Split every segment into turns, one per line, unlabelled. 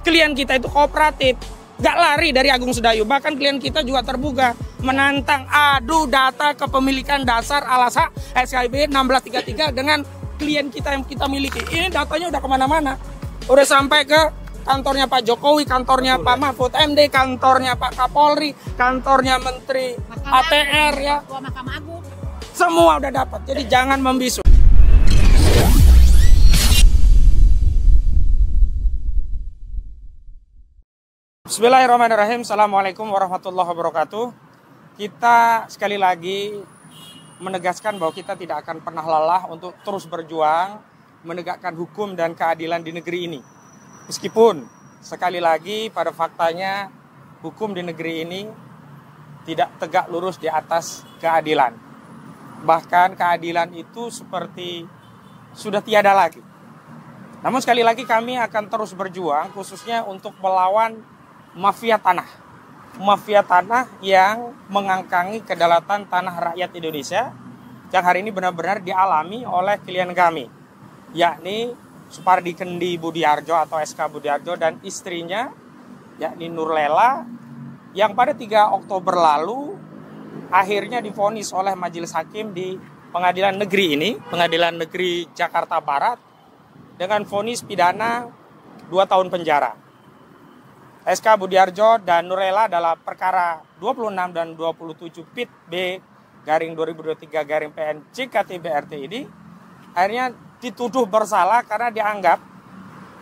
Klien kita itu kooperatif, gak lari dari Agung Sedayu. Bahkan klien kita juga terbuka menantang adu data kepemilikan dasar alas hak SKB 1633 dengan klien kita yang kita miliki. Ini datanya udah kemana-mana, udah sampai ke kantornya Pak Jokowi, kantornya Pak Mahfud MD, kantornya Pak Kapolri, kantornya Menteri ATR ya.
Mahkamah Agung.
Semua udah dapat. Jadi jangan membisu. Bismillahirrahmanirrahim. Assalamualaikum warahmatullahi wabarakatuh. Kita sekali lagi menegaskan bahwa kita tidak akan pernah lelah untuk terus berjuang menegakkan hukum dan keadilan di negeri ini. Meskipun sekali lagi pada faktanya hukum di negeri ini tidak tegak lurus di atas keadilan. Bahkan keadilan itu seperti sudah tiada lagi. Namun sekali lagi kami akan terus berjuang khususnya untuk melawan mafia tanah. Mafia tanah yang mengangkangi kedaulatan tanah rakyat Indonesia yang hari ini benar-benar dialami oleh klien kami, yakni Supardi Kendi Budiarjo atau SK Budiarjo dan istrinya yakni Nurlela yang pada 3 Oktober lalu akhirnya divonis oleh majelis hakim di Pengadilan Negeri ini, Pengadilan Negeri Jakarta Barat dengan vonis pidana 2 tahun penjara. SK Budiarjo dan Nurlela adalah perkara 26 dan 27 PIT B garing 2023 garing PN JKT-BRT ini akhirnya dituduh bersalah karena dianggap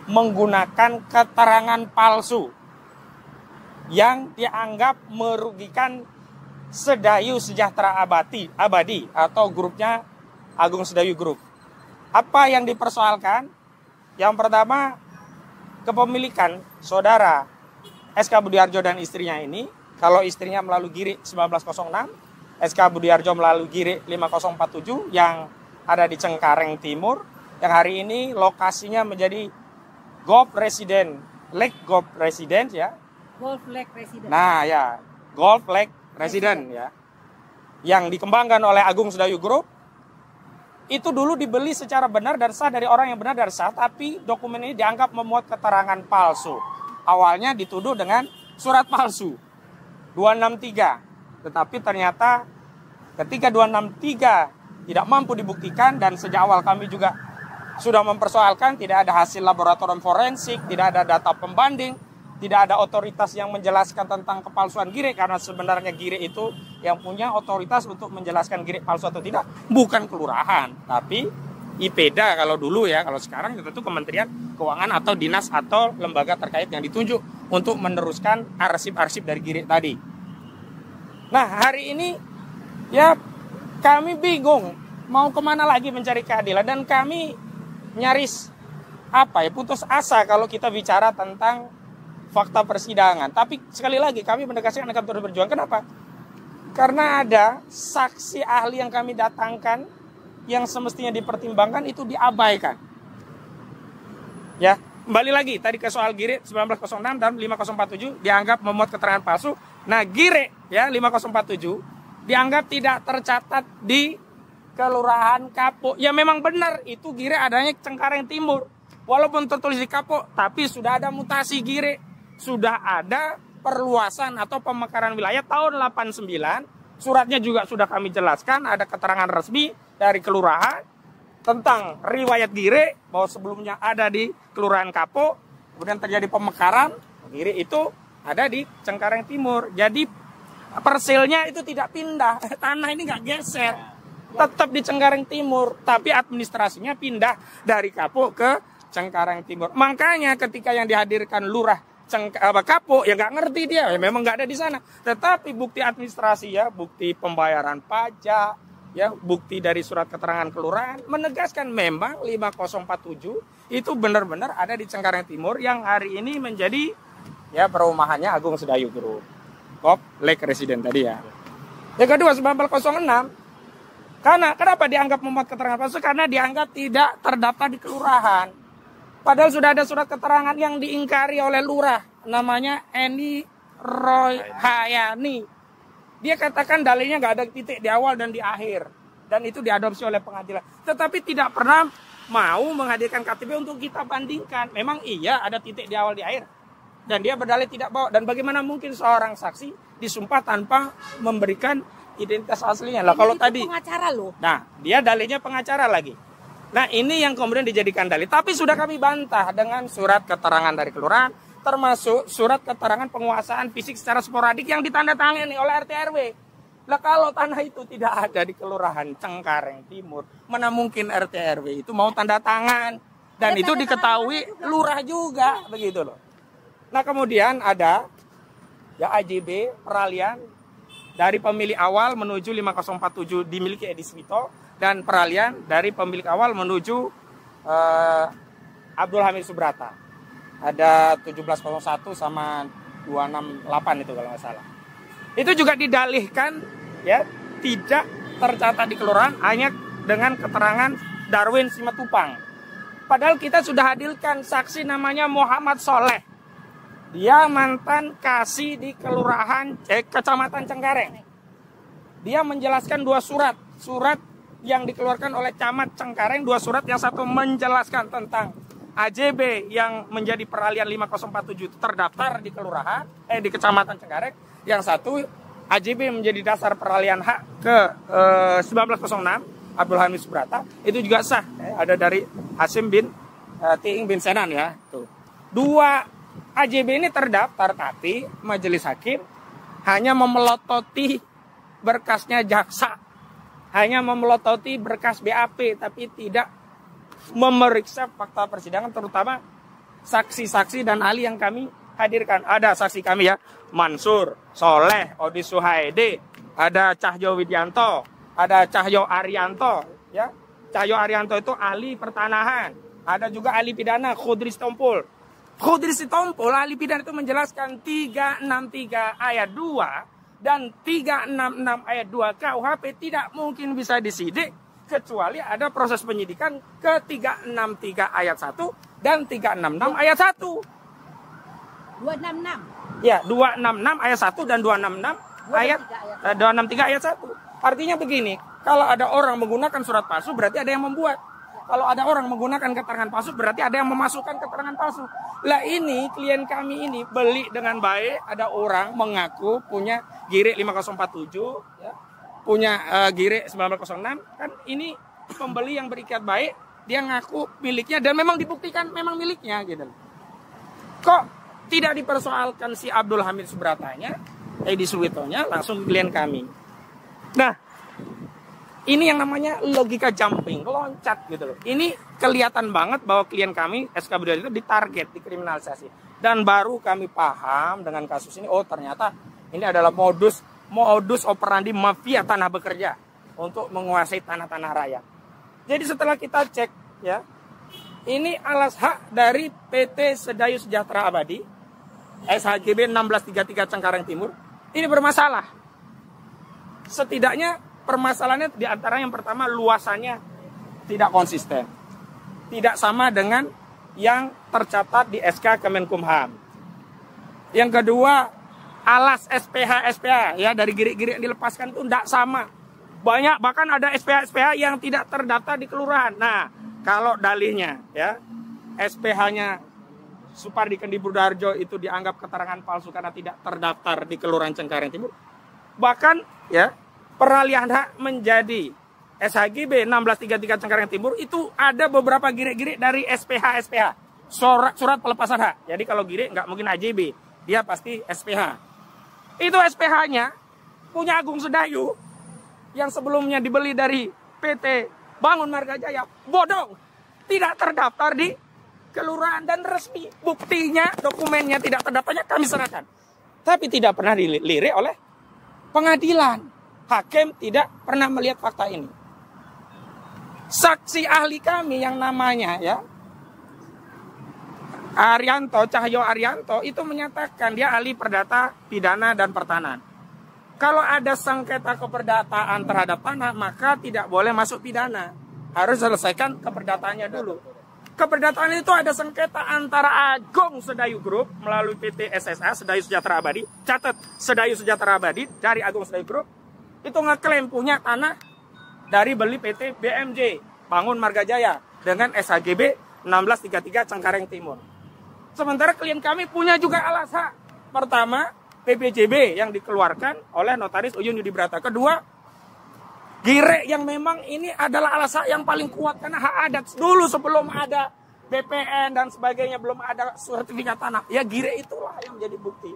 menggunakan keterangan palsu yang dianggap merugikan Sedayu Sejahtera Abadi atau grupnya Agung Sedayu Group. Apa yang dipersoalkan? Yang pertama, kepemilikan saudara SK Budiarjo dan istrinya ini, kalau istrinya melalui GIRI 1906, SK Budiarjo melalui GIRI 5047 yang ada di Cengkareng Timur, yang hari ini lokasinya menjadi Golf Residence, Lake Golf Residence ya.
Golf Lake Residence.
Nah ya, Golf Lake Residence ya. Yang dikembangkan oleh Agung Sedayu Group. Itu dulu dibeli secara benar dan sah dari orang yang benar dan sah, tapi dokumen ini dianggap memuat keterangan palsu. Awalnya dituduh dengan surat palsu 263, tetapi ternyata ketika 263 tidak mampu dibuktikan dan sejak awal kami juga sudah mempersoalkan tidak ada hasil laboratorium forensik, tidak ada data pembanding, tidak ada otoritas yang menjelaskan tentang kepalsuan GIRI karena sebenarnya GIRI itu yang punya otoritas untuk menjelaskan GIRI palsu atau tidak bukan kelurahan, tapi IPEDA kalau dulu ya, kalau sekarang itu Kementerian Keuangan atau dinas atau lembaga terkait yang ditunjuk untuk meneruskan arsip-arsip dari GIRI tadi. Nah hari ini ya kami bingung mau kemana lagi mencari keadilan dan kami nyaris putus asa kalau kita bicara tentang fakta persidangan. Tapi sekali lagi kami menegaskan akan terus berjuang. Kenapa? Karena ada saksi ahli yang kami datangkan yang semestinya dipertimbangkan itu diabaikan. Ya, kembali lagi tadi ke soal GIRI 1906 dan 5047 dianggap memuat keterangan palsu. Nah, GIRI ya 5047 dianggap tidak tercatat di Kelurahan Kapuk. Ya memang benar itu GIRI adanya Cengkareng Timur. Walaupun tertulis di Kapuk, tapi sudah ada mutasi GIRI. Sudah ada perluasan atau pemekaran wilayah tahun 89. Suratnya juga sudah kami jelaskan, ada keterangan resmi dari kelurahan tentang riwayat GIRI bahwa sebelumnya ada di Kelurahan Kapuk, kemudian terjadi pemekaran, GIRI itu ada di Cengkareng Timur. Jadi parselnya itu tidak pindah, tanah ini nggak geser, tetap di Cengkareng Timur, tapi administrasinya pindah dari Kapuk ke Cengkareng Timur. Makanya ketika yang dihadirkan lurah Kapuk ya nggak ngerti dia, ya memang nggak ada di sana. Tetapi bukti administrasi ya, bukti pembayaran pajak, ya bukti dari surat keterangan kelurahan menegaskan memang 5047 itu benar-benar ada di Cengkareng Timur yang hari ini menjadi ya perumahannya Agung Sedayu Group, Golf Lake Residence tadi ya. Yang kedua 1906, karena kenapa dianggap memuat keterangan palsu? Karena dianggap tidak terdaftar di kelurahan. Padahal sudah ada surat keterangan yang diingkari oleh lurah, namanya Eni Roy Hayani. Dia katakan dalilnya nggak ada titik di awal dan di akhir. Dan itu diadopsi oleh pengadilan. Tetapi tidak pernah mau menghadirkan KTP untuk kita bandingkan. Memang iya ada titik di awal di akhir. Dan dia berdalih tidak bawa. Dan bagaimana mungkin seorang saksi disumpah tanpa memberikan identitas aslinya? Lah kalau tadi
pengacara loh.
Nah, dia dalihnya pengacara lagi. Nah, ini yang kemudian dijadikan dalih. Tapi sudah kami bantah dengan surat keterangan dari kelurahan, termasuk surat keterangan penguasaan fisik secara sporadik yang ditandatangani oleh RT RW. Lah kalau tanah itu tidak ada di Kelurahan Cengkareng Timur, mana mungkin RT RW itu mau tanda tangan? Dan itu diketahui lurah juga, begitu loh. Nah, kemudian ada ya AJB peralihan dari pemilik awal menuju 5047 dimiliki Edi Swito, dan peralihan dari pemilik awal menuju Abdul Hamid Subrata. Ada 1701 sama 268 itu kalau nggak salah. Itu juga didalihkan ya tidak tercatat di kelurahan hanya dengan keterangan Darwin Simatupang. Padahal kita sudah hadirkan saksi namanya Muhammad Soleh. Dia mantan kasih di kelurahan Kecamatan Cengkareng. Dia menjelaskan dua surat yang dikeluarkan oleh Camat Cengkareng, dua surat, yang satu menjelaskan tentang AJB yang menjadi peralihan 5047 itu terdaftar di kelurahan di Kecamatan Cengkareng. Yang satu AJB menjadi dasar peralihan hak ke 1906 Abdul Hamid Subrata, itu juga sah. Ada dari Hasim bin Tiing bin Senan ya. Tuh. Dua AJB ini terdaftar, tapi majelis hakim hanya memelototi berkasnya jaksa, hanya memelototi berkas BAP, tapi tidak memeriksa fakta persidangan, terutama saksi-saksi dan ahli yang kami hadirkan. Ada saksi kami ya, Mansur, Soleh, Odi Suhaidi, ada Cahyo Widianto, ada Cahyo Arianto, ya. Cahyo Arianto itu ahli pertanahan. Ada juga ahli pidana Khudri Sitompul. Khudri Sitompul ahli pidana itu menjelaskan 363 ayat 2 dan 366 ayat 2 KUHP tidak mungkin bisa disidik kecuali ada proses penyidikan ke 363 ayat 1 dan 366 ayat 1.
266.
Ya, 266 ayat 1 dan 266 ayat 263 ayat 1. Artinya begini, kalau ada orang menggunakan surat palsu berarti ada yang membuat. Kalau ada orang menggunakan keterangan palsu berarti ada yang memasukkan keterangan palsu. Lah ini klien kami ini beli dengan baik, ada orang mengaku punya GIRE 5047 ya. Punya GIRE 1906, kan ini pembeli yang berikat baik, dia ngaku miliknya dan memang dibuktikan memang miliknya gitu. Kok tidak dipersoalkan si Abdul Hamid Subratanya, Edi Suwitonya, langsung klien kami. Nah, ini yang namanya logika jumping, loncat gitu loh. Ini kelihatan banget bahwa klien kami, SK Budaya itu ditarget, dikriminalisasi. Dan baru kami paham dengan kasus ini, oh ternyata ini adalah modus operandi mafia tanah bekerja untuk menguasai tanah-tanah rakyat. Jadi setelah kita cek ya, ini alas hak dari PT Sedayu Sejahtera Abadi, SHGB 1633 Cengkareng Timur, ini bermasalah. Setidaknya permasalahannya diantara yang pertama luasannya tidak konsisten, tidak sama dengan yang tercatat di SK Kemenkumham. Yang kedua, alas SPH ya dari girik-girik yang dilepaskan itu tidak sama. Banyak, bahkan ada SPH yang tidak terdaftar di kelurahan. Nah, kalau dalihnya ya SPH-nya Supardi Kendi Budarjo itu dianggap keterangan palsu karena tidak terdaftar di Kelurahan Cengkareng Timur. Bahkan ya peralihan hak menjadi SHGB 1633 Cengkareng Timur itu ada beberapa girik-girik dari SPH surat pelepasan hak. Jadi kalau girik nggak mungkin AJB, dia pasti SPH. Itu SPH-nya punya Agung Sedayu yang sebelumnya dibeli dari PT Bangun Marga Jaya, bodong, tidak terdaftar di kelurahan dan resmi. Buktinya, dokumennya tidak terdaftarnya kami serahkan. Tapi tidak pernah dilirik oleh pengadilan. Hakim tidak pernah melihat fakta ini. Saksi ahli kami yang namanya ya Cahyo Arianto itu menyatakan dia ahli perdata, pidana, dan pertanahan. Kalau ada sengketa keperdataan terhadap tanah, maka tidak boleh masuk pidana. Harus selesaikan keperdataannya dulu. Keperdataan itu ada sengketa antara Agung Sedayu Group melalui PT SSA, Sedayu Sejahtera Abadi. Catat, Sedayu Sejahtera Abadi dari Agung Sedayu Group itu ngeklaim punya tanah dari beli PT BMJ Bangun Marga Jaya dengan SHGB 1633 Cengkareng Timur. Sementara klien kami punya juga alas hak. Pertama, PPJB yang dikeluarkan oleh Notaris Uyun Yudi Brata. Kedua, gire yang memang ini adalah alas hak yang paling kuat karena hak adat. Dulu sebelum ada BPN dan sebagainya, belum ada sertifikat tanah. Ya gire itulah yang menjadi bukti.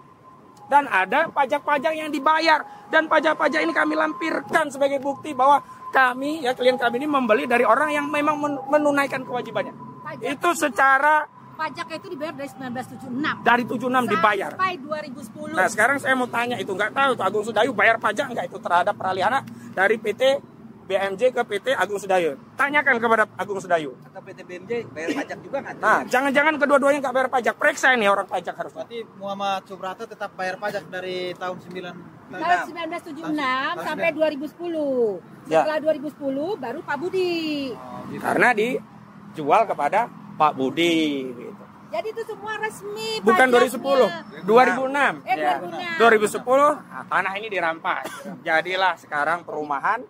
Dan ada pajak-pajak yang dibayar. Dan pajak-pajak ini kami lampirkan sebagai bukti bahwa kami, ya klien kami ini membeli dari orang yang memang menunaikan kewajibannya.
Pajak
itu secara...
Pajaknya itu dibayar dari 1976.
Dari 76 dibayar.
Sampai 2010.
Nah sekarang saya mau tanya itu, nggak tahu tuh Agung Sedayu bayar pajak nggak itu terhadap peralihan dari PT BMJ ke PT Agung Sedayu. Tanyakan kepada Agung Sedayu.
Atau PT BMJ bayar pajak juga nggak?
Nah jangan-jangan kedua-duanya nggak bayar pajak. Periksa ini orang pajak harus.
Berarti Muhammad Subrata tetap bayar pajak dari tahun 9
Tahun 1976 sampai 2010.
Ya.
Setelah 2010 baru Pak Budi.
Gitu.
Karena dijual kepada Pak Budi. Gitu.
Jadi itu semua resmi.
Bukan
pajaknya.
2010, 2006. Ya.
2006.
2010 tanah ini dirampas. Jadilah sekarang perumahan.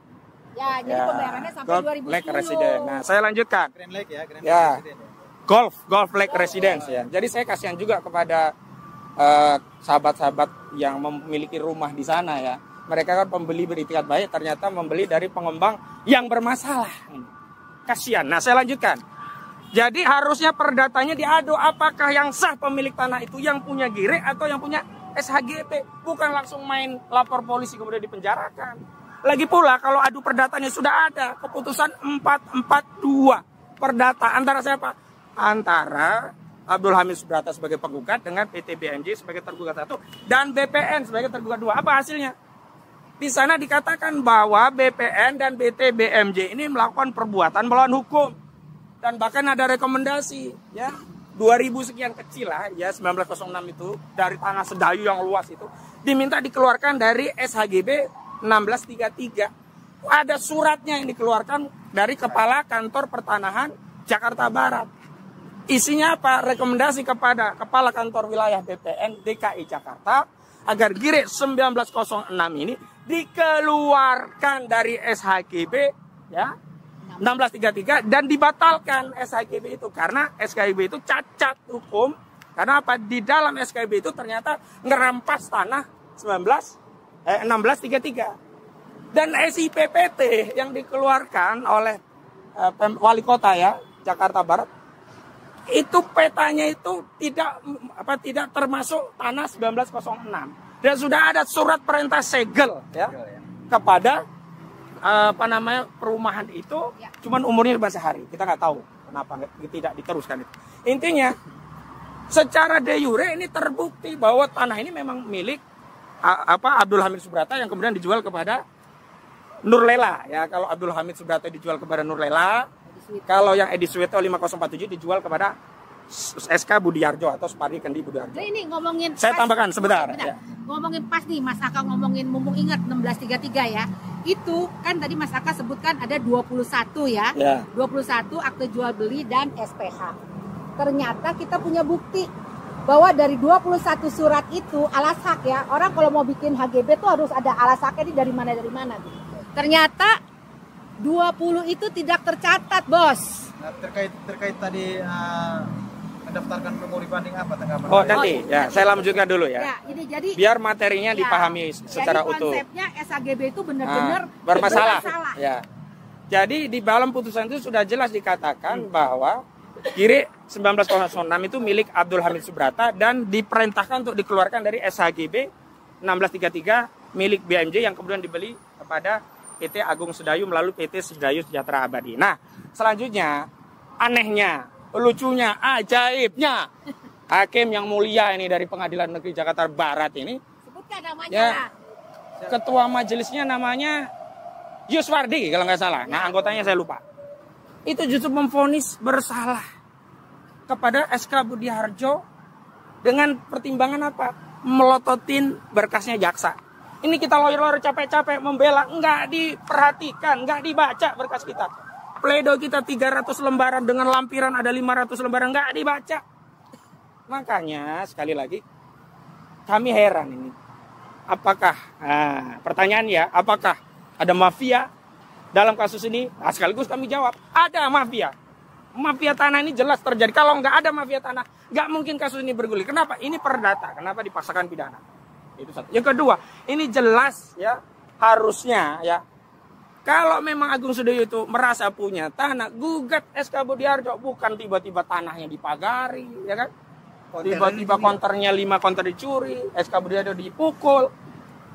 Ya, jadi pembayarannya sampai
Golf
2010.
Lake Residence. Nah, saya lanjutkan.
Grand Lake ya, Grand
Ya.
Lake Residence ya.
Golf Lake Residence ya. Jadi saya kasihan juga kepada sahabat-sahabat yang memiliki rumah di sana ya. Mereka kan pembeli beritikat baik, ternyata membeli dari pengembang yang bermasalah. Kasihan. Nah, saya lanjutkan. Jadi harusnya perdatanya diadu apakah yang sah pemilik tanah itu yang punya gire atau yang punya SHGP. Bukan langsung main lapor polisi kemudian dipenjarakan. Lagi pula kalau adu perdatanya sudah ada keputusan 442 perdata antara siapa? Antara Abdul Hamid Subrata sebagai penggugat dengan PT BMJ sebagai tergugat 1 dan BPN sebagai tergugat 2. Apa hasilnya? Di sana dikatakan bahwa BPN dan PT BMJ ini melakukan perbuatan melawan hukum. Dan bahkan ada rekomendasi ya 2000 sekian kecil lah ya 1906 itu dari tanah Sedayu yang luas itu diminta dikeluarkan dari SHGB 1633. Ada suratnya yang dikeluarkan dari Kepala Kantor Pertanahan Jakarta Barat. Isinya apa? Rekomendasi kepada Kepala Kantor Wilayah BPN DKI Jakarta agar gire 1906 ini dikeluarkan dari SHGB ya 1633 dan dibatalkan SHGB itu karena SHGB itu cacat hukum. Karena apa? Di dalam SHGB itu ternyata ngerampas tanah 1633. Dan SIPPT yang dikeluarkan oleh Wali Kota ya Jakarta Barat itu petanya itu tidak termasuk tanah 1906 dan sudah ada surat perintah segel ya kepada perumahan itu cuman umurnya cuma sehari. Kita nggak tahu kenapa tidak diteruskan itu. Intinya secara de jure ini terbukti bahwa tanah ini memang milik Abdul Hamid Subrata yang kemudian dijual kepada Nurlela ya. Kalau Abdul Hamid Subrata dijual kepada Nurlela, kalau yang Edi Suweto 547 dijual kepada SK Budiarjo atau Supardi Kendi Budiarjo.
Nah, ini ngomongin
saya
pas,
tambahkan sebentar. Ya.
Ngomongin pas nih Mas Aka ngomongin mumpung ingat 1633 ya. Itu kan tadi Mas Aka sebutkan ada 21 ya. 21 akte jual beli dan SPH. Ternyata kita punya bukti bahwa dari 21 surat itu alas hak ya. Orang kalau mau bikin HGB tuh harus ada alas haknya ini dari mana gitu. Ternyata 20 itu tidak tercatat, Bos.
Nah, terkait tadi mendaftarkan memori banding apa tanggapan?
Oh, nanti ya, saya lanjutkan dulu ya.
Ya, ini jadi
biar materinya dipahami secara utuh.
Jadi konsepnya SHGB itu benar-benar
bermasalah. Ya. Jadi di dalam putusan itu sudah jelas dikatakan bahwa gire 1906 itu milik Abdul Hamid Subrata dan diperintahkan untuk dikeluarkan dari SHGB 1633 milik BMJ yang kemudian dibeli kepada PT Agung Sedayu melalui PT Sedayu Sejahtera Abadi. Nah, selanjutnya anehnya, lucunya, ajaibnya hakim yang mulia ini dari Pengadilan Negeri Jakarta Barat ini.
Sebutkan namanya.
Ya, ketua majelisnya namanya Yuswardi kalau nggak salah. Nah, anggotanya saya lupa. Itu justru memvonis bersalah kepada SK Budiarjo dengan pertimbangan apa? Melototin berkasnya jaksa. Ini kita lawyer-lawyer capek-capek membela, nggak diperhatikan, nggak dibaca berkas kita. Pledoi kita 300 lembaran dengan lampiran ada 500 lembaran, nggak dibaca. Makanya sekali lagi kami heran ini. Apakah, pertanyaan ya, apakah ada mafia dalam kasus ini? Nah, sekaligus kami jawab, ada mafia. mafia tanah ini jelas terjadi. Kalau nggak ada mafia tanah, nggak mungkin kasus ini bergulir. Kenapa? Ini perdata. Kenapa dipaksakan pidana? Itu satu. Yang kedua, ini jelas ya, harusnya ya, kalau memang Agung Sedayu itu merasa punya tanah, gugat SK Budiarjo, bukan tiba-tiba tanahnya dipagari, ya kan? Tiba-tiba konternya 5 konter dicuri, SK Budiarjo dipukul.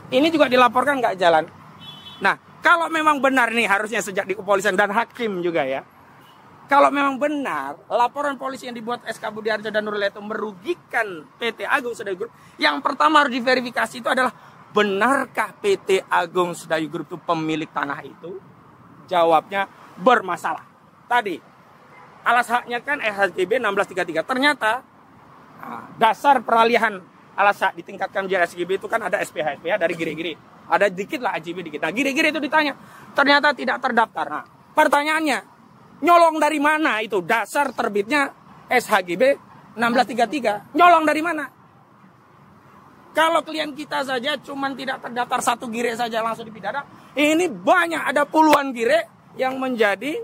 Ini juga dilaporkan nggak jalan. Nah, kalau memang benar nih, harusnya sejak di kepolisian dan hakim juga ya. Kalau memang benar laporan polisi yang dibuat SK Budiarjo dan Nurlela itu merugikan PT Agung Sedayu Group, yang pertama harus diverifikasi itu adalah, benarkah PT Agung Sedayu Group itu pemilik tanah itu? Jawabnya bermasalah. Tadi alas haknya kan SHGB 1633. Ternyata dasar peralihan alas hak ditingkatkan menjadi SHGB itu kan ada SPH dari giri-giri. Ada dikit lah AJB dikit. Nah, giri-giri itu ditanya, ternyata tidak terdaftar. Nah, pertanyaannya, nyolong dari mana itu dasar terbitnya SHGB 1633? Nyolong dari mana? Kalau klien kita saja cuman tidak terdaftar 1 gire saja langsung dipidana, ini banyak, ada puluhan gire yang menjadi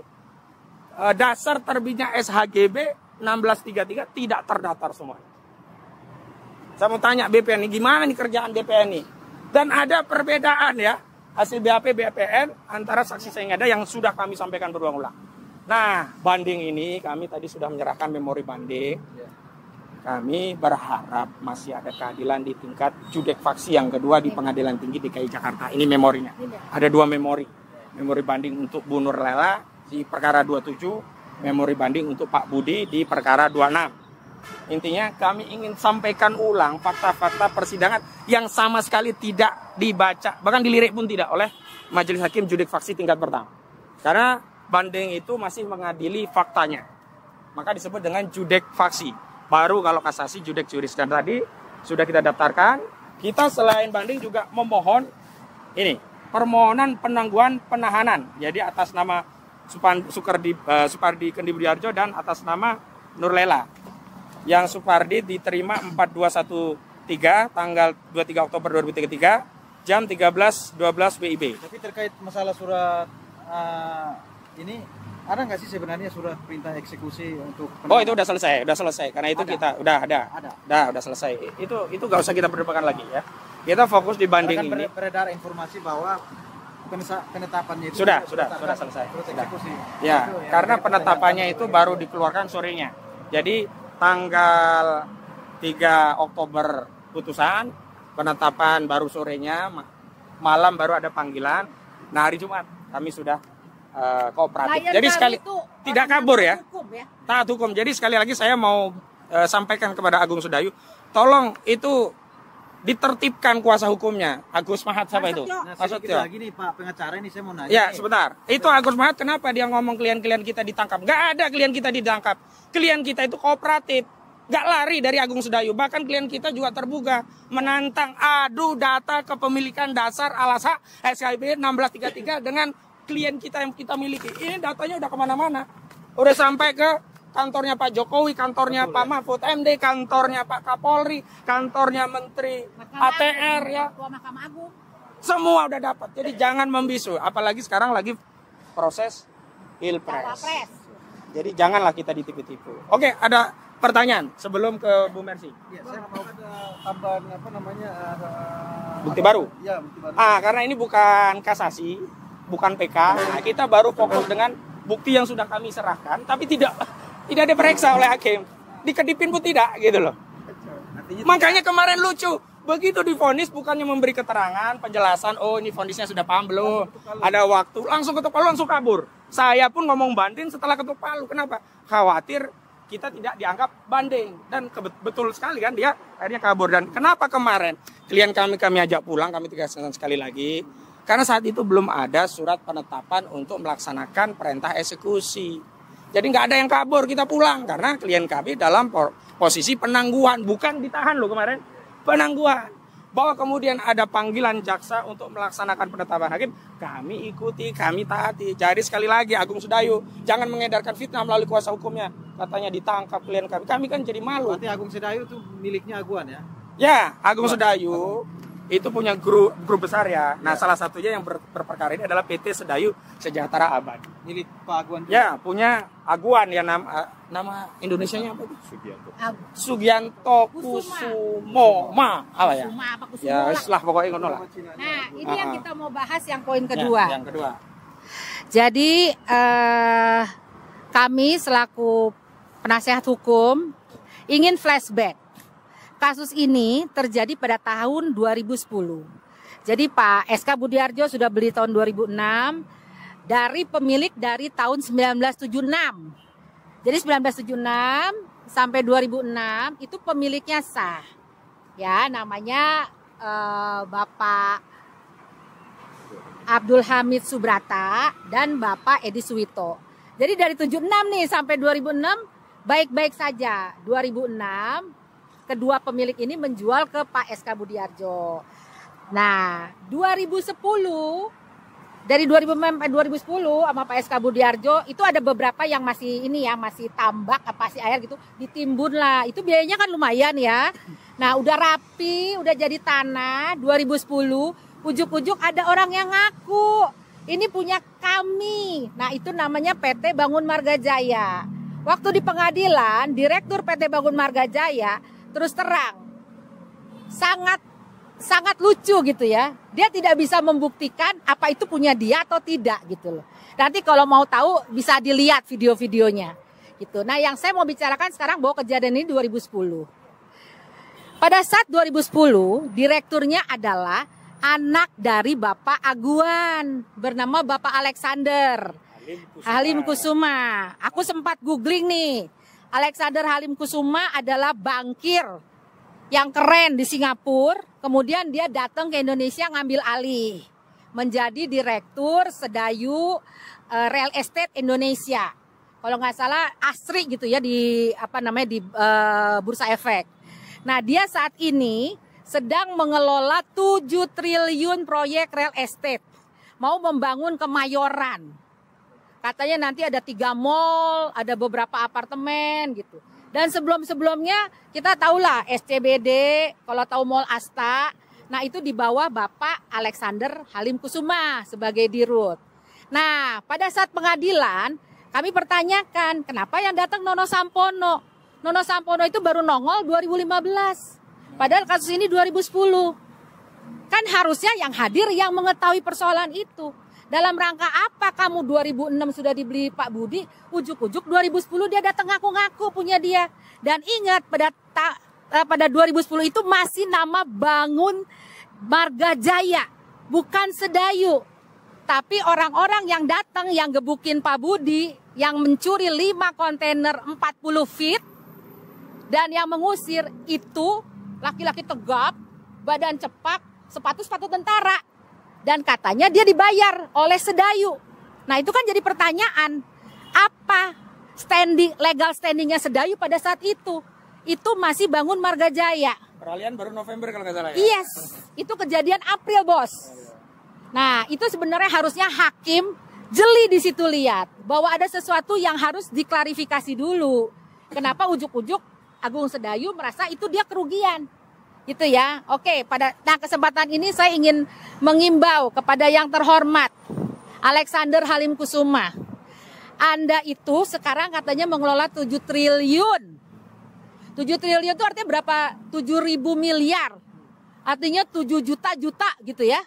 dasar terbitnya SHGB 1633 tidak terdaftar semua. Saya mau tanya BPN ini, gimana nih kerjaan BPN ini? Dan ada perbedaan ya, hasil BAP BPN antara saksi saya yang ada yang sudah kami sampaikan berulang-ulang. Nah, banding ini kami tadi sudah menyerahkan memori banding. Kami berharap masih ada keadilan di tingkat judek faksi yang kedua di Pengadilan Tinggi DKI Jakarta. Ini memorinya. Ada 2 memori. Memori banding untuk Bu Nurlela di perkara 27, memori banding untuk Pak Budi di perkara 26. Intinya kami ingin sampaikan ulang fakta-fakta persidangan yang sama sekali tidak dibaca, bahkan dilirik pun tidak oleh Majelis Hakim Judek Faksi tingkat pertama. Karena banding itu masih mengadili faktanya, maka disebut dengan judek faksi. Baru kalau kasasi judek juris. Dan tadi sudah kita daftarkan. Kita selain banding juga memohon ini permohonan penangguhan penahanan. Jadi atas nama Supardi Kendi Budiarjo dan atas nama Nurlela. Yang Supardi diterima 4213 tanggal 23 Oktober 2023 jam 13.12 WIB.
Tapi terkait masalah surat ini, ada nggak sih sebenarnya surat perintah eksekusi untuk
penahanan? Oh, itu udah selesai. Karena itu kita udah selesai. Itu nggak usah kita perdebatkan lagi ya. Kita fokus di banding ini.
Beredar informasi bahwa penetapannya itu
sudah selesai.
Eksekusi.
Ya, karena penetapannya itu baru dikeluarkan sorenya. Jadi tanggal 3 Oktober putusan, penetapan baru sorenya, malam baru ada panggilan. Nah, hari Jumat kami sudah kooperatif. Jadi sekali tidak kabur ya. Taat hukum. Jadi sekali lagi saya mau sampaikan kepada Agung Sedayu, tolong itu ditertibkan kuasa hukumnya. Agus Mahat siapa itu?
Maksudnya lagi nih Pak pengacara ini saya mau nanya.
Ya, sebentar. Itu Agus Mahat kenapa dia ngomong klien-klien kita ditangkap? Gak ada klien kita ditangkap. Klien kita itu kooperatif. Gak lari dari Agung Sedayu. Bahkan klien kita juga terbuka menantang adu data kepemilikan dasar alas hak SHGB 1633 dengan klien kita yang kita miliki. Ini datanya udah kemana-mana. Udah sampai ke kantornya Pak Jokowi, kantornya Pak Mahfud MD, kantornya Pak Kapolri, kantornya Menteri ATR ya.
Mahkamah Agung.
Semua udah dapat. Jadi jangan membisu. Apalagi sekarang lagi proses Pilpres. Jadi janganlah kita ditipu-tipu. Oke, ada pertanyaan sebelum ke Bu Mercy.
Ya, saya mau ada tambahan
bukti baru.
Ya, bukti baru.
Karena ini bukan kasasi, bukan PK. Nah, kita baru fokus dengan bukti yang sudah kami serahkan, tapi tidak diperiksa oleh hakim. Dikedipin pun tidak, gitu loh. Makanya kemarin lucu, begitu divonis bukannya memberi keterangan, penjelasan, oh ini vonisnya sudah paham belum, ada waktu, langsung ketuk palu, langsung kabur. Saya pun ngomong banding setelah ketuk palu. Kenapa? Khawatir kita tidak dianggap banding. Dan betul sekali kan, dia akhirnya kabur. Dan kenapa kemarin klien kami ajak pulang, kami tegaskan sekali lagi, karena saat itu belum ada surat penetapan untuk melaksanakan perintah eksekusi. Jadi nggak ada yang kabur, kita pulang. Karena klien kami dalam posisi penangguhan. Bukan ditahan loh kemarin, penangguhan. Bahwa kemudian ada panggilan jaksa untuk melaksanakan penetapan hakim, kami ikuti, kami taati. Jadi sekali lagi Agung Sedayu, jangan mengedarkan fitnah melalui kuasa hukumnya. Katanya ditangkap klien kami kan jadi malu.
Berarti Agung Sedayu itu miliknya Aguan ya?
Ya, Agung Sedayu itu punya grup besar ya. Nah, salah satunya yang berperkara ini adalah PT Sedayu Sejahtera Abadi.
Milik Pak Aguan juga.
Ya, punya Aguan ya, nama Indonesianya apa itu? Sugianto Kusumo. Apa ya?
Kusuma apa Kusumo
Ya,
lah.
istilah pokoknya ngono lah.
Nah, ini yang kita mau bahas yang poin kedua.
Ya, yang kedua.
Jadi kami selaku penasihat hukum ingin flashback. Kasus ini terjadi pada tahun 2010. Jadi Pak SK Budiarjo sudah beli tahun 2006 dari pemilik dari tahun 1976. Jadi 1976 sampai 2006 itu pemiliknya sah. Ya, namanya Bapak Abdul Hamid Subrata dan Bapak Edi Suwito. Jadi dari 76 nih sampai 2006 baik-baik saja. 2006 kedua pemilik ini menjual ke Pak SK Budiarjo. Nah, 2010 dari 2006 sampai 2010 sama Pak SK Budiarjo itu ada beberapa yang masih ini ya, masih tambak apa sih air gitu, ditimbun lah. Itu biayanya kan lumayan ya. Nah, udah rapi, udah jadi tanah 2010, ujuk-ujuk ada orang yang ngaku ini punya kami. Nah, itu namanya PT Bangun Marga Jaya. Waktu di pengadilan, Direktur PT Bangun Marga Jaya terus terang sangat lucu gitu ya. Dia tidak bisa membuktikan apa itu punya dia atau tidak gitu loh. Nanti kalau mau tahu bisa dilihat video-videonya gitu. Nah, yang saya mau bicarakan sekarang bahwa kejadian ini 2010. Pada saat 2010, direkturnya adalah anak dari Bapak Aguan bernama Bapak Alexander Halim Kusuma. Aku sempat googling nih. Alexander Halim Kusuma adalah bankir yang keren di Singapura. Kemudian dia datang ke Indonesia ngambil alih menjadi direktur Sedayu Real Estate Indonesia. Kalau nggak salah ASRI gitu ya di Bursa Efek. Nah, dia saat ini sedang mengelola 7 triliun proyek real estate. Mau membangun Kemayoran. Katanya nanti ada 3 mall, ada beberapa apartemen gitu. Dan sebelum-sebelumnya kita tahulah SCBD, kalau tahu Mall Asta, nah itu di bawah Bapak Alexander Halim Kusuma sebagai dirut. Nah, pada saat pengadilan kami pertanyakan kenapa yang datang Nono Sampono. Nono Sampono itu baru nongol 2015. Padahal kasus ini 2010. Kan harusnya yang hadir yang mengetahui persoalan itu. Dalam rangka apa kamu 2006 sudah dibeli Pak Budi, ujuk-ujuk 2010 dia datang ngaku-ngaku punya dia. Dan ingat pada 2010 itu masih nama Bangun Marga Jaya, bukan Sedayu. Tapi orang-orang yang datang yang gebukin Pak Budi, yang mencuri 5 kontainer 40 feet, dan yang mengusir itu laki-laki tegap, badan cepak, sepatu-sepatu tentara. Dan katanya dia dibayar oleh Sedayu. Nah, itu kan jadi pertanyaan, apa legal standingnya Sedayu pada saat itu? Itu masih Bangun Marga Jaya.
Peralihan baru November kalau nggak salah ya?
Yes, itu kejadian April, Bos. Nah, itu sebenarnya harusnya hakim jeli di situ lihat bahwa ada sesuatu yang harus diklarifikasi dulu. Kenapa ujuk-ujuk Agung Sedayu merasa itu dia kerugian? Gitu ya. Oke, pada kesempatan ini saya ingin mengimbau kepada yang terhormat Alexander Halim Kusuma. Anda itu sekarang katanya mengelola 7 triliun. 7 triliun itu artinya berapa? 7.000 miliar. Artinya 7 juta gitu ya.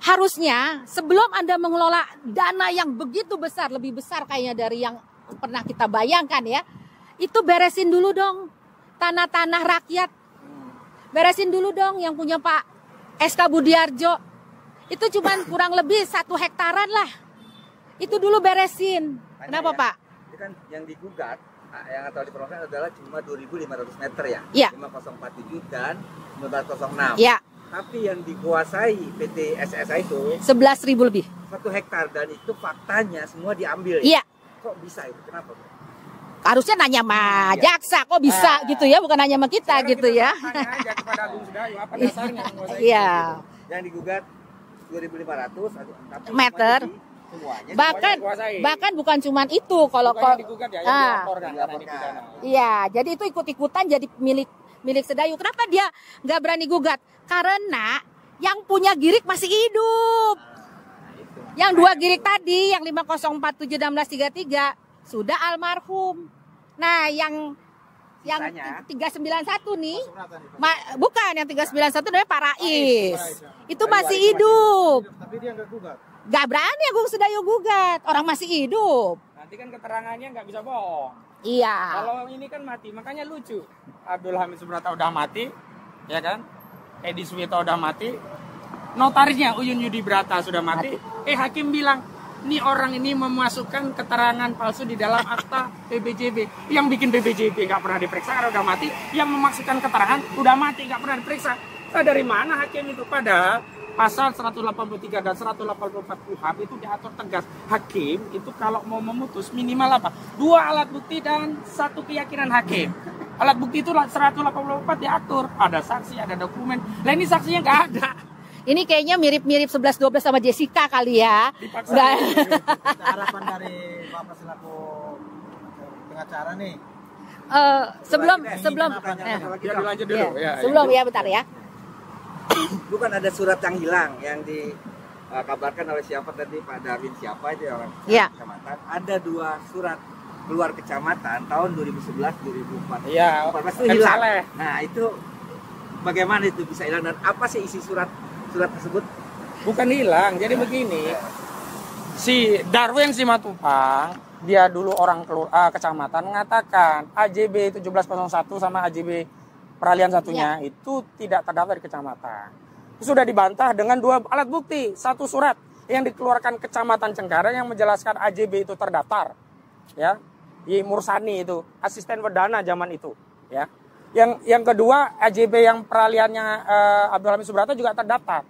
Harusnya sebelum Anda mengelola dana yang begitu besar, lebih besar kayaknya dari yang pernah kita bayangkan ya. Itu beresin dulu dong tanah-tanah rakyat. Beresin dulu dong yang punya Pak SK Budiarjo. Itu cuma kurang lebih 1 hektaran lah. Itu dulu beresin. Kenapa ya, Pak?
Itu kan yang digugat, yang atau diperolehkan adalah cuma 2.500 meter ya.
Iya.
5047 dan 1906.
Iya.
Tapi yang dikuasai PT SSA itu
11.000 lebih.
1 hektar dan itu faktanya semua diambil ya.
Iya.
Kok bisa itu? Kenapa?
Harusnya nanya sama jaksa kok bisa gitu ya, bukan nanya sama kita gitu ya.
Aja kepada Agung Sedayu, apa dasarnya menguasai
Iya.
Yang digugat 2.500 tapi
meter.
Semuanya
Bahkan bukan cuma itu kalau
digugat ya, yang dilaporkan.
Iya, jadi itu ikut-ikutan jadi milik Sedayu. Kenapa dia nggak berani gugat? Karena yang punya girik masih hidup. Yang 2 girik tadi, yang 50471633 sudah almarhum. Nah, yang 391 nih, bukan yang 391 namanya Pak Rais. Itu masih hidup.
Tapi dia nggak gugat.
Gak berani Agung Sedayu gugat, orang masih hidup.
Nanti kan keterangannya nggak bisa bohong.
Iya.
Kalau ini kan mati, makanya lucu. Abdul Hamid Subrata udah mati, ya kan? Edi Suwito udah mati. Notarisnya Uyun Yudi Brata sudah mati. Hakim bilang, nih orang ini memasukkan keterangan palsu di dalam akta PBJB. Yang bikin PBJB nggak pernah diperiksa karena udah mati. Yang memasukkan keterangan udah mati nggak pernah diperiksa. Nah, dari mana hakim itu? Padahal pasal 183 dan 184 KUHP itu diatur tegas. Hakim itu kalau mau memutus minimal apa? 2 alat bukti dan 1 keyakinan hakim. Alat bukti itu 184 diatur. Ada saksi, ada dokumen. Nah ini saksinya nggak ada.
Ini kayaknya mirip-mirip 11-12 sama Jessica kali ya.
Harapan dari Bapak selaku pengacara nih.
Sebelum
Lanjut dulu.
ya, sebelum ya bentar ya.
Bukan ada surat yang hilang yang dikabarkan oleh siapa tadi, Pak Darwin siapa itu orang kecamatan. Ada 2 surat keluar kecamatan tahun 2011-2014.
Iya.
2014 itu hilang. Nah itu bagaimana itu bisa hilang dan apa sih isi surat tersebut?
Bukan hilang, jadi begini. Si Darwin Simatupang, dia dulu orang kecamatan mengatakan AJB 1701 sama AJB peralihan satunya itu tidak terdaftar di kecamatan. Sudah dibantah dengan 2 alat bukti, 1 surat yang dikeluarkan Kecamatan Cengkareng yang menjelaskan AJB itu terdaftar. Ya. Di Mursani itu, asisten Wedana zaman itu, ya. Yang kedua, AJB yang peralihannya Abdul Hamid Subrata juga terdaftar.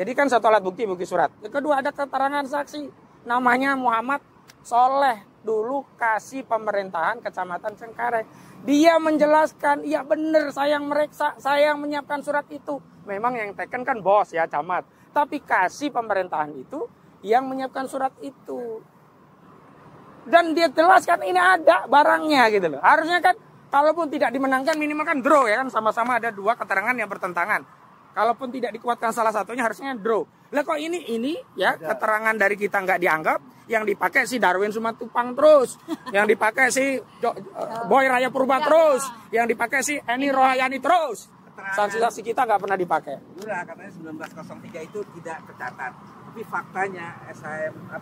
Jadi kan 1 alat bukti surat. Yang kedua ada keterangan saksi. Namanya Muhammad Soleh. Dulu kasih pemerintahan Kecamatan Cengkareng. Dia menjelaskan, iya benar saya yang mereksa, saya yang menyiapkan surat itu. Memang yang teken kan bos ya, camat. Tapi kasih pemerintahan itu yang menyiapkan surat itu. Dan dia jelaskan ini ada barangnya gitu loh. Harusnya kan kalaupun tidak dimenangkan minimal kan draw ya kan, sama-sama ada 2 keterangan yang bertentangan. Kalaupun tidak dikuatkan salah satunya harusnya draw. Lah kok ini ya keterangan dari kita nggak dianggap, yang dipakai si Darwin Simatupang terus, yang dipakai si Boy Raya Purba terus, yang dipakai si Eni Rohayani terus. Saksi-saksi kita nggak pernah dipakai.
Lurah katanya 1903 itu tidak tercatat. Tapi faktanya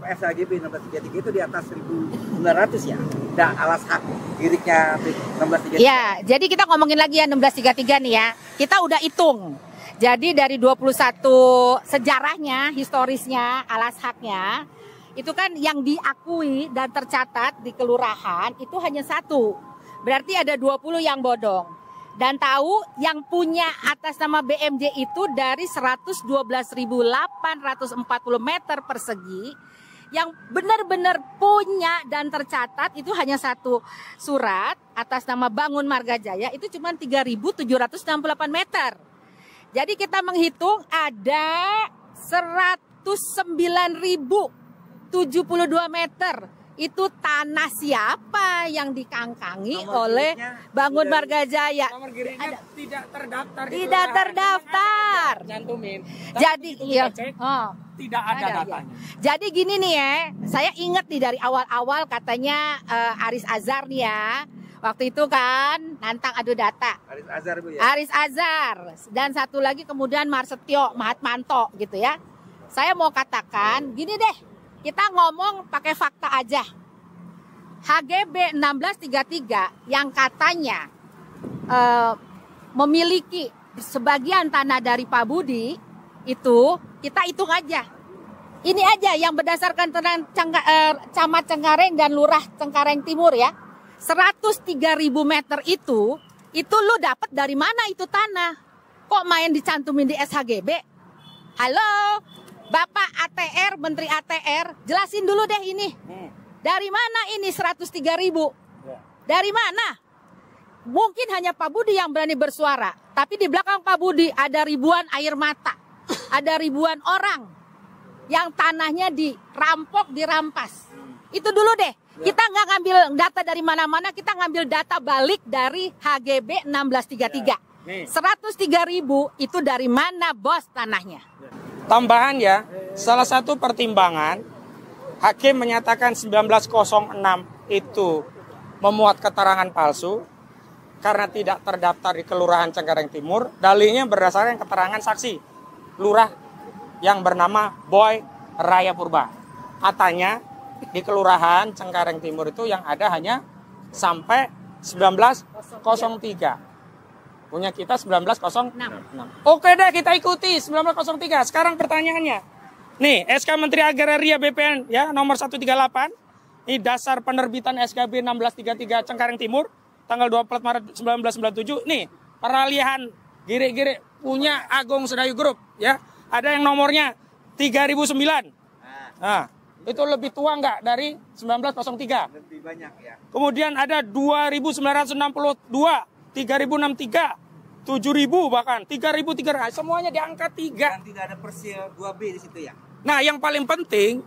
SHGB 1633 itu di atas 1900 ya. Dan alas hak giriknya 1633.
Ya, jadi kita ngomongin lagi ya 1633 nih ya. Kita udah hitung. Jadi dari 21 sejarahnya, historisnya, alas haknya, itu kan yang diakui dan tercatat di kelurahan itu hanya 1. Berarti ada 20 yang bodong. Dan tahu yang punya atas nama BMJ itu dari 112.840 meter persegi, yang benar-benar punya dan tercatat itu hanya 1 surat atas nama Bangun Marga Jaya, itu cuma 3.768 meter. Jadi kita menghitung ada 109.072 meter. Itu tanah siapa yang dikangkangi oleh Bangun Marga Jaya?
Nomor giriknya tidak terdaftar.
Tidak terdaftar.
Cantumin.
Jadi iya.
Tidak ada datanya.
Jadi gini nih ya, saya ingat nih dari awal-awal katanya Aris Azhar nih ya. Waktu itu kan nantang adu data.
Aris Azhar Bu ya.
Aris Azhar dan satu lagi kemudian Marsetio Mahatmanto gitu ya. Saya mau katakan gini deh, kita ngomong pakai fakta aja. HGB 1633 yang katanya memiliki sebagian tanah dari Pak Budi itu kita hitung aja. Ini aja yang berdasarkan Camat Cengkareng dan Lurah Cengkareng Timur ya. 103.000 meter itu lu dapat dari mana itu tanah? Kok main dicantumin di SHGB? Halo, Bapak ATR, Menteri ATR, jelasin dulu deh ini. Dari mana ini 103.000? Dari mana? Mungkin hanya Pak Budi yang berani bersuara, tapi di belakang Pak Budi ada ribuan air mata, ada ribuan orang yang tanahnya dirampok, dirampas. Itu dulu deh. Kita nggak ngambil data dari mana-mana, kita ngambil data balik dari HGB 1633. 103.000 itu dari mana bos tanahnya?
Tambahan ya, salah satu pertimbangan hakim menyatakan 1906 itu memuat keterangan palsu karena tidak terdaftar di Kelurahan Cengkareng Timur. Dalilnya berdasarkan keterangan saksi lurah yang bernama Boy Raya Purba. Katanya di Kelurahan Cengkareng Timur itu yang ada hanya sampai 1903. Punya kita 1906. Oke deh, kita ikuti 1903. Sekarang pertanyaannya. Nih, SK Menteri Agraria BPN ya nomor 138. Ini dasar penerbitan SKB 1633 Cengkareng Timur tanggal 24 Maret 1997. Nih, peralihan gire-gire punya Agung Sedayu Group ya. Ada yang nomornya 3009. Nah, itu lebih tua nggak dari 1903?
Lebih banyak ya.
Kemudian ada 2962, 3063, 7000 bahkan 3300, semuanya di angka 3.
Dan tidak ada persil 2B di situ ya.
Nah, yang paling penting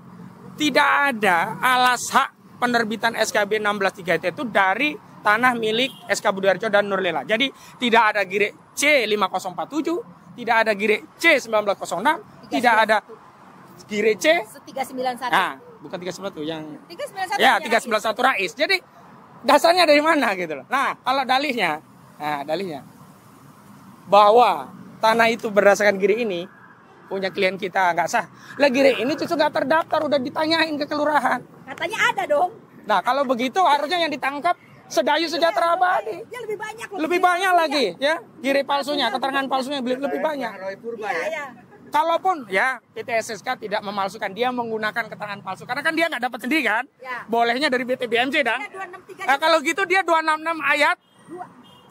tidak ada alas hak penerbitan SKB 1633 itu dari tanah milik SK Budi Harjo dan Nurlela. Jadi tidak ada gire C5047, tidak ada gire C1906, tidak ada gire C
391.
Nah, bukan 391 yang
391.
ya 391 Rais. Jadi dasarnya dari mana gitu loh. Nah, kalau dalihnya bahwa tanah itu berdasarkan gire ini punya klien kita nggak sah. Lah gire ini justru nggak terdaftar, udah ditanyain ke kelurahan.
Katanya ada dong.
Nah, kalau begitu harusnya yang ditangkap Sedayu Sejahtera Abadi.
Dia lebih banyak loh.
Lebih banyak lagi ya, gire palsunya, keterangan palsunya lebih banyak.
Roy Purba ya.
Kalaupun ya PT SSK tidak memalsukan, dia menggunakan keterangan palsu karena kan dia nggak dapat sendiri kan.
Ya.
Bolehnya dari BTBMJ dan.
Ya,
Nah, kalau gitu dia 266 ayat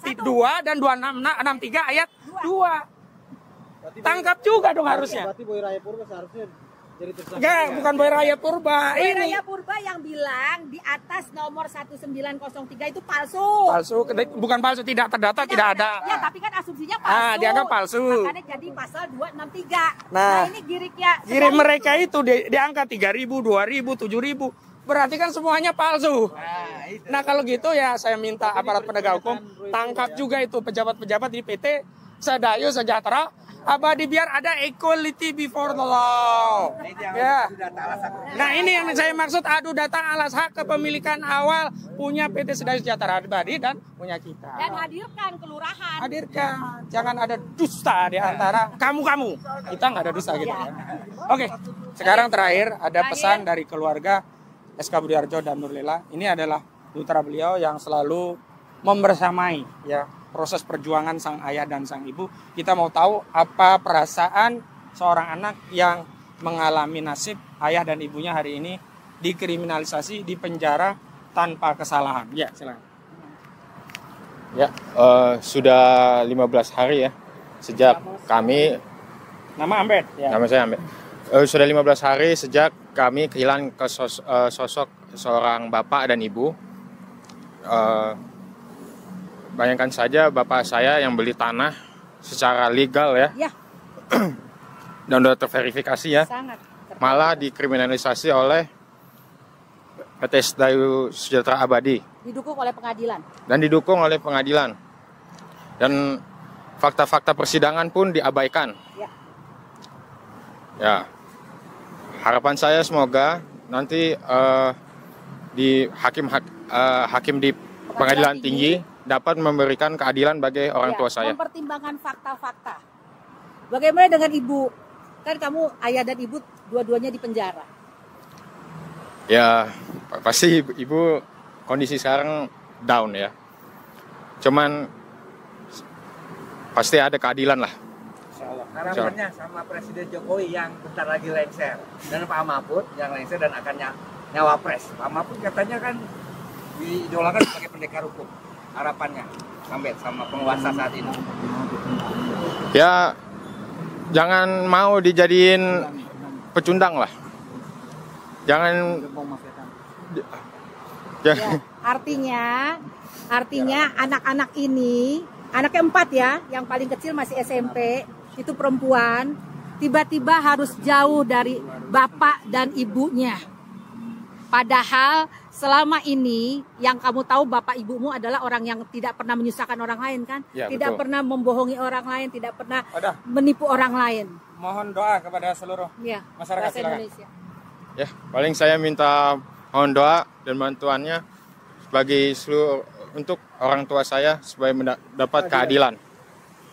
2 dan 263 ayat 2. Tangkap juga dong harusnya.
Berarti Boy Raya Purba seharusnya jadi tersangka.
Enggak, bukan Boy Raya Purba.
Boy
Ini
Raya Purba yang bilang di atas nomor 1903 itu palsu.
palsu, bukan palsu, tidak terdata, tidak ada.
Ya, tapi kan asumsinya palsu.
Dianggap palsu.
Makanya jadi pasal 263.
Nah,
ini giriknya.
Gire mereka itu di angka 3.000, 2.000, 7.000. Berarti kan semuanya palsu. Nah, kalau gitu ya saya minta aparat penegak hukum tangkap juga itu pejabat-pejabat di PT Sedayu Sejahtera Abadi biar ada equality before the law. Ya. Nah, ini yang saya maksud, adu data alas hak kepemilikan awal punya PT Sedayu Sejahtera Abadi dan punya kita.
Dan hadirkan kelurahan.
Hadirkan, jangan ada dusta di antara kamu-kamu. Kita nggak ada dusta gitu ya. Oke, sekarang terakhir ada pesan dari keluarga SK Budi Harjo dan Nurlela. Ini adalah putra beliau yang selalu membersamai ya proses perjuangan sang ayah dan sang ibu. Kita mau tahu apa perasaan seorang anak yang mengalami nasib ayah dan ibunya hari ini dikriminalisasi, dipenjara tanpa kesalahan. Ya, silakan.
Ya, sudah 15 hari ya sejak kami.
Nama Ambed. Ya.
Nama saya Ambed. Sudah 15 hari sejak kami kehilangan sosok seorang bapak dan ibu. Bayangkan saja bapak saya yang beli tanah secara legal ya. Dan sudah terverifikasi ya.
Sangat.
Malah dikriminalisasi oleh PT Sedayu Sejahtera Abadi.
Didukung oleh pengadilan.
Dan didukung oleh pengadilan. Dan fakta-fakta persidangan pun diabaikan. Ya. Harapan saya semoga nanti di hakim di pengadilan tinggi dapat memberikan keadilan bagi orang tua saya.
Mempertimbangkan fakta-fakta. Bagaimana dengan ibu? Kan kamu ayah dan ibu dua-duanya di penjara.
Ya, pasti ibu kondisi sekarang down ya. Cuman pasti ada keadilan lah.
Harapannya sama Presiden Jokowi yang bentar lagi lengser dan Pak Mahfud yang lengser dan akan nyawapres. Pak Mahfud katanya kan diidolakan sebagai pendekar hukum. Harapannya sampai sama penguasa saat ini.
Ya, jangan mau dijadiin pecundang lah. Jangan.
Ya, artinya anak-anak ini, anaknya 4 ya, yang paling kecil masih SMP, itu perempuan, tiba-tiba harus jauh dari bapak dan ibunya. Padahal selama ini yang kamu tahu bapak ibumu adalah orang yang tidak pernah menyusahkan orang lain kan?
Ya,
Tidak
betul.
pernah membohongi orang lain, tidak pernah menipu orang lain.
Mohon doa kepada seluruh
Ya,
masyarakat,
bahasa
silakan.
Indonesia.
Ya, paling saya minta mohon doa dan bantuannya bagi seluruh untuk orang tua saya supaya mendapat keadilan.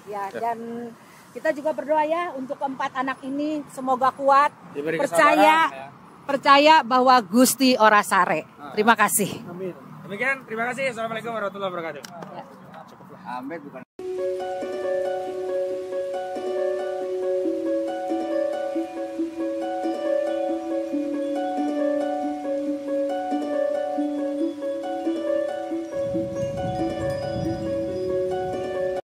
Ya, dan kita juga berdoa ya untuk keempat anak ini semoga kuat,
Diberi
percaya
kesabaran, ya.
percaya bahwa Gusti ora sare. Terima kasih.
Amin.
Demikian, terima kasih. Assalamualaikum warahmatullahi wabarakatuh.
Ahmed bukan